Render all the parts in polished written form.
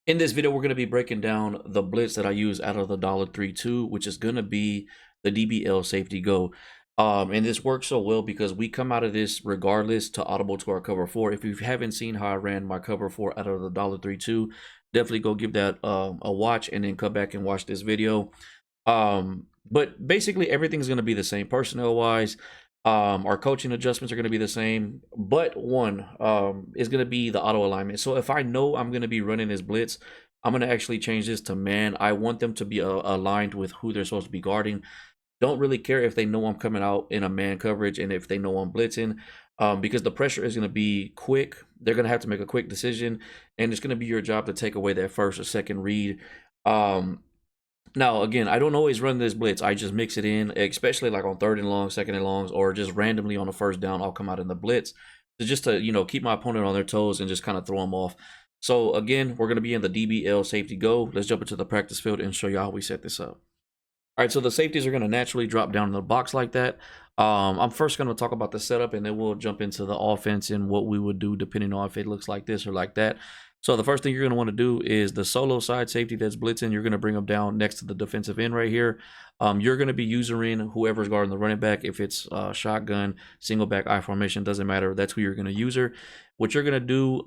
In this video, we're going to be breaking down the blitz that I use out of the $3.2, which is going to be the DBL safety go. And this works so well because we come out of this regardless to audible to our cover four. If you haven't seen how I ran my cover four out of the $3.2, definitely go give that a watch and then come back and watch this video. But basically everything's going to be the same personnel wise. Our coaching adjustments are going to be the same, but one is going to be the auto alignment. So if I know I'm going to be running this blitz, I'm going to actually change this to man. I want them to be aligned with who they're supposed to be guarding. Don't really care if they know I'm coming out in a man coverage and if they know I'm blitzing, because the pressure is going to be quick. They're going to have to make a quick decision, and it's going to be your job to take away that first or second read. Now, again, I don't always run this blitz. I just mix it in, especially like on third and long, second and longs, or just randomly on a first down, I'll come out in the blitz to keep my opponent on their toes and just kind of throw them off. So again, we're going to be in the DBL safety go. Let's jump into the practice field and show you how we set this up. All right, so the safeties are going to naturally drop down in the box like that. I'm first going to talk about the setup, and then we'll jump into the offense and what we would do depending on if it looks like this or like that. So the first thing you're going to want to do is the solo side safety that's blitzing. You're going to bring them down next to the defensive end right here. You're going to be usering whoever's guarding the running back. If it's shotgun, single back, I formation, doesn't matter. That's who you're going to user. What you're going to do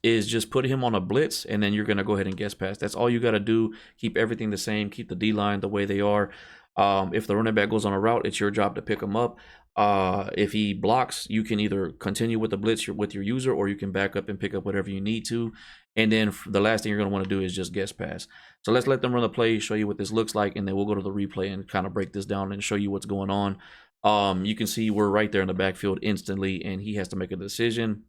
is just put him on a blitz, and then you're going to go ahead and guess pass. That's all you got to do. Keep everything the same. Keep the D-line the way they are. If the running back goes on a route, it's your job to pick him up. If he blocks, you can either continue with the blitz with your user, or you can back up and pick up whatever you need to. And then the last thing you're going to want to do is just guess pass. So let's let them run the play, show you what this looks like, and then we'll go to the replay and kind of break this down and show you what's going on. You can see we're right there in the backfield instantly, and he has to make a decision.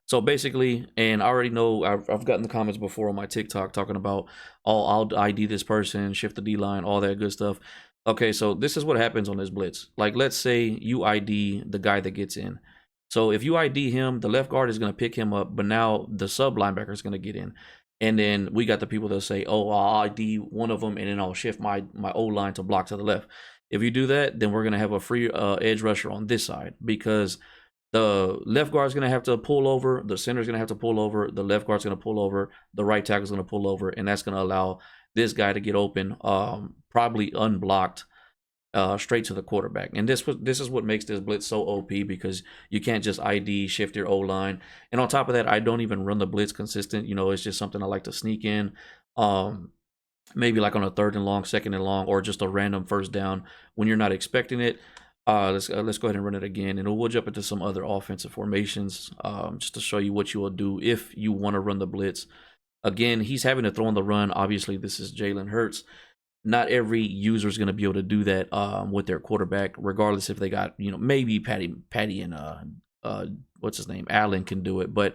So basically, and I already know I've gotten the comments before on my TikTok talking about, oh, I'll ID this person, shift the D line, all that good stuff. Okay, so this is what happens on this blitz. Like, let's say you ID the guy that gets in. So if you ID him, the left guard is going to pick him up, but now the sub linebacker is going to get in. And then we got the people that say, oh, I'll ID one of them, and then I'll shift my O-line to block to the left. If you do that, then we're going to have a free edge rusher on this side, because the left guard is going to have to pull over, the center is going to have to pull over, the left guard is going to pull over, the right tackle is going to pull over, and that's going to allow this guy to get open, probably unblocked, straight to the quarterback. And this is what makes this blitz so OP, because you can't just ID, shift your O-line. And on top of that, I don't even run the blitz consistent. It's just something I like to sneak in. Maybe like on a third and long, second and long, or just a random first down when you're not expecting it. Let's go ahead and run it again, and we'll jump into some other offensive formations, just to show you what you will do if you want to run the blitz. Again, he's having to throw on the run. Obviously, this is Jalen Hurts. Not every user is going to be able to do that with their quarterback, regardless if they got, maybe Patty and what's his name, Allen can do it, but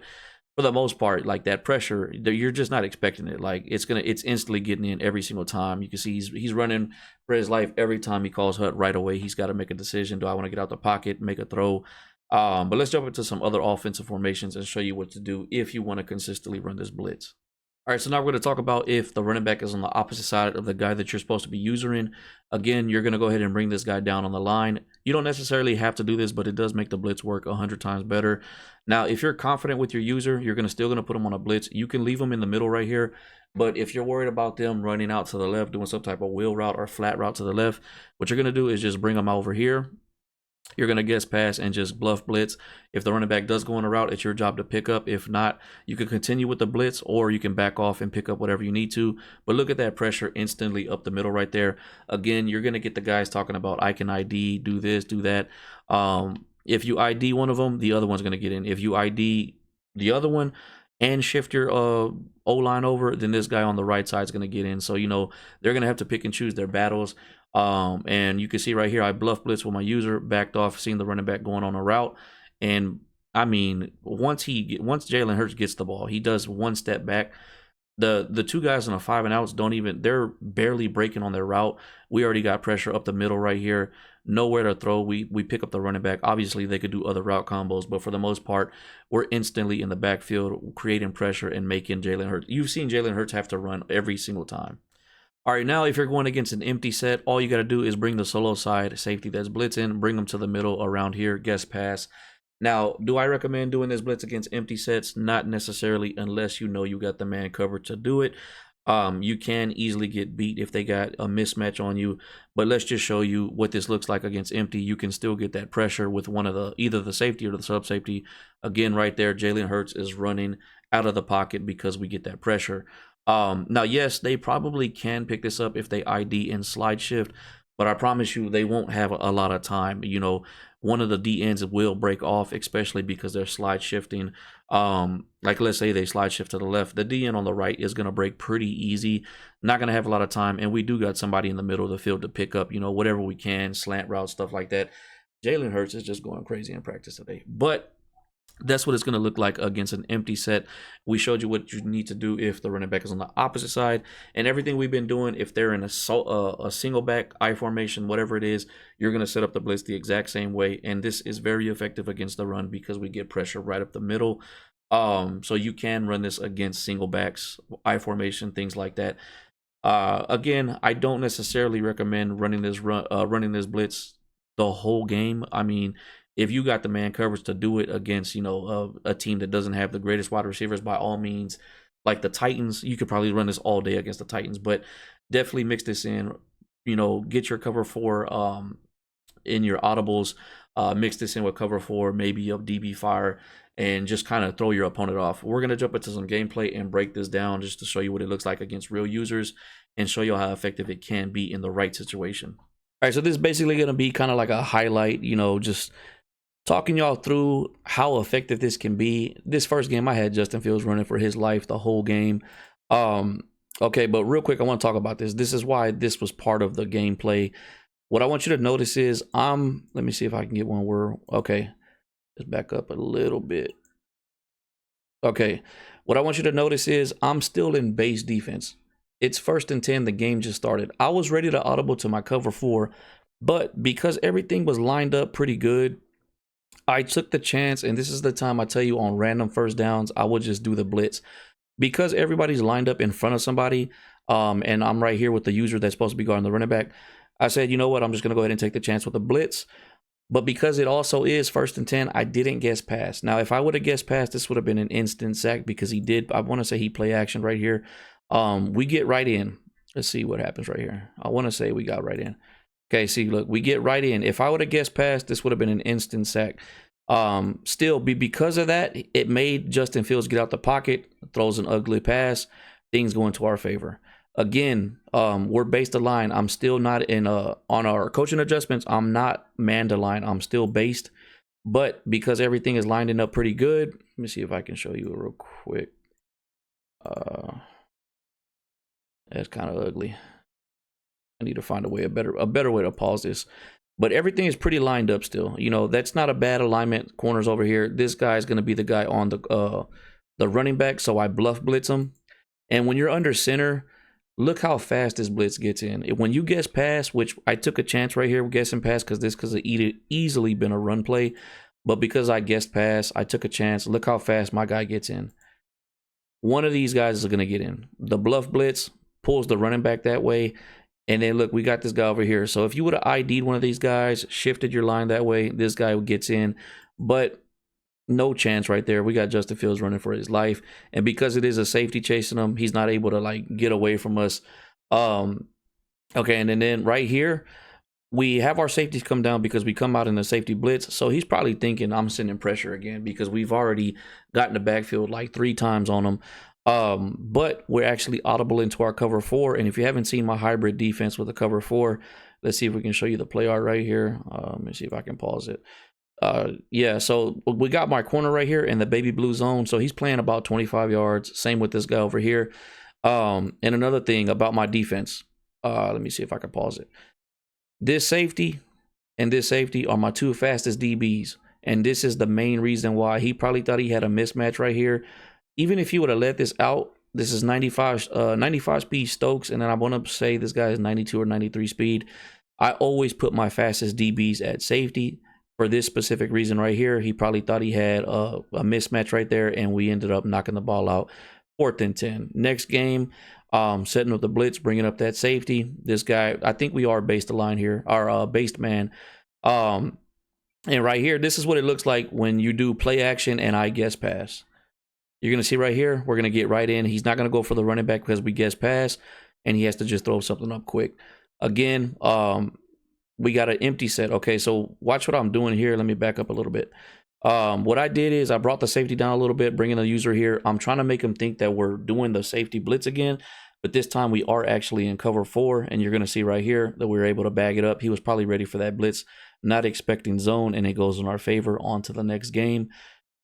for the most part, like, that pressure, you're just not expecting it. Like, it's instantly getting in every single time. You can see he's running for his life every time he calls Hut. Right away, he's got to make a decision. Do I want to get out the pocket, make a throw? But let's jump into some other offensive formations and show you what to do if you want to consistently run this blitz. All right, so now we're going to talk about if the running back is on the opposite side of the guy that you're supposed to be using. Again, you're going to go ahead and bring this guy down on the line. You don't necessarily have to do this, but it does make the blitz work 100 times better. Now, if you're confident with your user, you're still going to put them on a blitz. You can leave them in the middle right here, but if you're worried about them running out to the left, doing some type of wheel route or flat route to the left, what you're going to do is just bring them over here. You're going to guess pass and just bluff blitz. If the running back does go on a route, it's your job to pick up. If not, you can continue with the blitz, or you can back off and pick up whatever you need to. But look at that pressure instantly up the middle right there. Again, you're going to get the guys talking about, I can ID, do this, do that. If you ID one of them, the other one's going to get in. If you ID the other one and shift your O-line over, then this guy on the right side is going to get in. So, they're going to have to pick and choose their battles. And you can see right here, I bluff blitz with my user, backed off, seeing the running back going on a route. And I mean, once Jalen Hurts gets the ball, he does one step back. The two guys on the 5 and outs they're barely breaking on their route. We already got pressure up the middle right here. Nowhere to throw. We pick up the running back. Obviously, they could do other route combos, but for the most part, we're instantly in the backfield, creating pressure and making Jalen Hurts. You've seen Jalen Hurts have to run every single time. All right, now if you're going against an empty set, all you got to do is bring the solo side safety that's blitzing, bring them to the middle around here, guess pass. Now, do I recommend doing this blitz against empty sets? Not necessarily, unless you know you got the man covered to do it. You can easily get beat if they got a mismatch on you, but let's just show you what this looks like against empty. You can still get that pressure with one of the, either the safety or the sub safety. Again, right there, Jalen Hurts is running out of the pocket because we get that pressure. Now, yes, they probably can pick this up if they ID and slide shift, but I promise you they won't have a lot of time. You know, one of the D ends will break off, especially because they're slide shifting. Like let's say they slide shift to the left, the D end on the right is going to break pretty easy. Not going to have a lot of time, and we do got somebody in the middle of the field to pick up, you know, whatever we can, slant route, stuff like that. Jalen Hurts is just going crazy in practice today, but that's what it's going to look like against an empty set. We showed you what you need to do if the running back is on the opposite side, and everything we've been doing. If they're in a single back I formation, whatever it is, you're going to set up the blitz the exact same way, and this is very effective against the run because we get pressure right up the middle. So you can run this against single backs, I formation, things like that. Again, I don't necessarily recommend running this blitz the whole game. I mean, if you got the man coverage to do it against, you know, a team that doesn't have the greatest wide receivers, by all means, like the Titans, you could probably run this all day against the Titans, but definitely mix this in, you know, get your cover 4 in your audibles, mix this in with cover 4, maybe a DB fire, and just kind of throw your opponent off. We're going to jump into some gameplay and break this down just to show you what it looks like against real users and show you how effective it can be in the right situation. All right, so this is basically going to be kind of like a highlight, you know, just talking y'all through how effective this can be. This first game I had Justin Fields running for his life the whole game. Okay, but real quick, I want to talk about this. This is why this was part of the gameplay. What I want you to notice is let me see if I can get one where, okay, let's back up a little bit. Okay, what I want you to notice is I'm still in base defense. It's 1st and 10, the game just started. I was ready to audible to my cover 4, but because everything was lined up pretty good, I took the chance, and this is the time I tell you on random first downs, I would just do the blitz. Because everybody's lined up in front of somebody, and I'm right here with the user that's supposed to be guarding the running back, I said, you know what, I'm just going to go ahead and take the chance with the blitz. But because it also is 1st and 10, I didn't guess pass. Now, if I would have guessed pass, this would have been an instant sack because he did, I want to say he play action right here. We get right in. Let's see what happens right here. I want to say we got right in. Okay, see, look, we get right in. If I would have guessed pass, this would have been an instant sack. Still, because of that, it made Justin Fields get out the pocket, throws an ugly pass, things go into our favor. Again, we're based to line. I'm still not in on our coaching adjustments. I'm not man to line. I'm still based, but because everything is lining up pretty good, let me see if I can show you real quick. That's kind of ugly. I need to find a better way to pause this. But everything is pretty lined up still. You know, that's not a bad alignment. Corners over here. This guy is going to be the guy on the running back, so I bluff blitz him. And when you're under center, look how fast this blitz gets in. When you guess pass, which I took a chance right here guessing pass because this could have easily been a run play. But because I guessed pass, I took a chance. Look how fast my guy gets in. One of these guys is going to get in. The bluff blitz pulls the running back that way. And then look, we got this guy over here. So if you would have ID'd one of these guys, shifted your line that way, this guy gets in. But no chance right there. We got Justin Fields running for his life. And because it is a safety chasing him, he's not able to like get away from us. Okay, and then right here, we have our safeties come down because we come out in the safety blitz. So he's probably thinking I'm sending pressure again because we've already gotten the backfield like 3 times on him. But we're actually audible into our cover 4. And if you haven't seen my hybrid defense with the cover 4, let's see if we can show you the play art right here. Let me see if I can pause it. Yeah, so we got my corner right here in the baby blue zone. So he's playing about 25 yards. Same with this guy over here. And another thing about my defense, let me see if I can pause it. This safety and this safety are my 2 fastest DBs. And this is the main reason why he probably thought he had a mismatch right here. Even if you would have let this out, this is 95 speed Stokes, and then I want to say this guy is 92 or 93 speed. I always put my fastest DBs at safety for this specific reason right here. He probably thought he had a mismatch right there, and we ended up knocking the ball out. 4th and 10. Next game, setting up the blitz, bringing up that safety. This guy, I think we are based the line here, our based man. And right here, this is what it looks like when you do play action and I guess pass. You're going to see right here, we're going to get right in. He's not going to go for the running back because we guess pass, and he has to just throw something up quick. Again, we got an empty set. Okay, so watch what I'm doing here. Let me back up a little bit. What I did is I brought the safety down a little bit, bringing the user here. I'm trying to make him think that we're doing the safety blitz again, but this time we are actually in cover 4, and you're going to see right here that we were able to bag it up. He was probably ready for that blitz, not expecting zone, and it goes in our favor. On to the next game.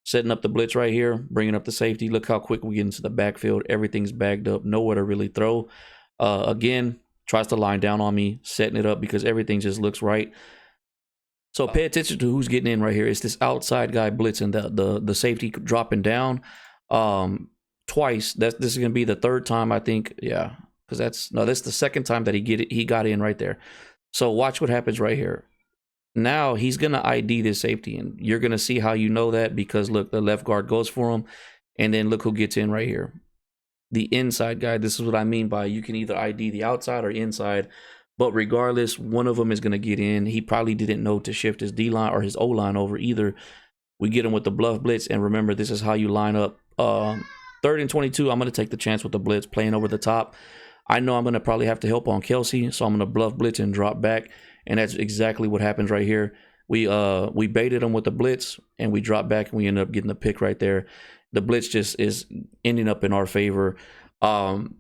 Setting up the blitz right here, bringing up the safety. Look how quick we get into the backfield. Everything's bagged up, nowhere to really throw. Again, tries to line down on me, setting it up because everything just looks right. So pay attention to who's getting in right here. It's this outside guy blitzing, the safety dropping down twice. This is gonna be the third time, I think. Yeah, because that's the second time that he got in right there. So watch what happens right here. Now he's going to ID this safety, and you're going to see how you know that because, look, the left guard goes for him, and then look who gets in right here. The inside guy. This is what I mean by you can either ID the outside or inside, but regardless, one of them is going to get in. He probably didn't know to shift his D-line or his O-line over either. We get him with the bluff blitz, and remember, this is how you line up. 3rd and 22, I'm going to take the chance with the blitz, playing over the top. I know I'm going to probably have to help on Kelsey, so I'm going to bluff blitz and drop back. And that's exactly what happens right here. We baited him with the blitz, and we drop back, and we end up getting the pick right there. The blitz just is ending up in our favor. Again,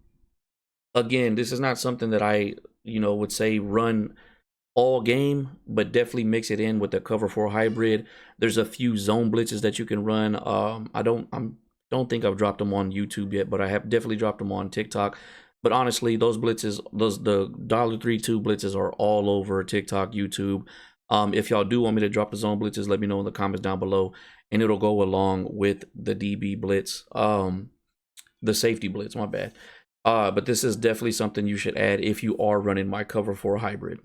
this is not something that I would say run all game, but definitely mix it in with the cover 4 hybrid. There's a few zone blitzes that you can run. I don't think I've dropped them on YouTube yet, but I have definitely dropped them on TikTok. But honestly, those blitzes, the $3.2 blitzes are all over TikTok, YouTube. If y'all do want me to drop the zone blitzes, let me know in the comments down below, and it'll go along with the DB blitz, the safety blitz. My bad. But this is definitely something you should add if you are running my cover 4 hybrid.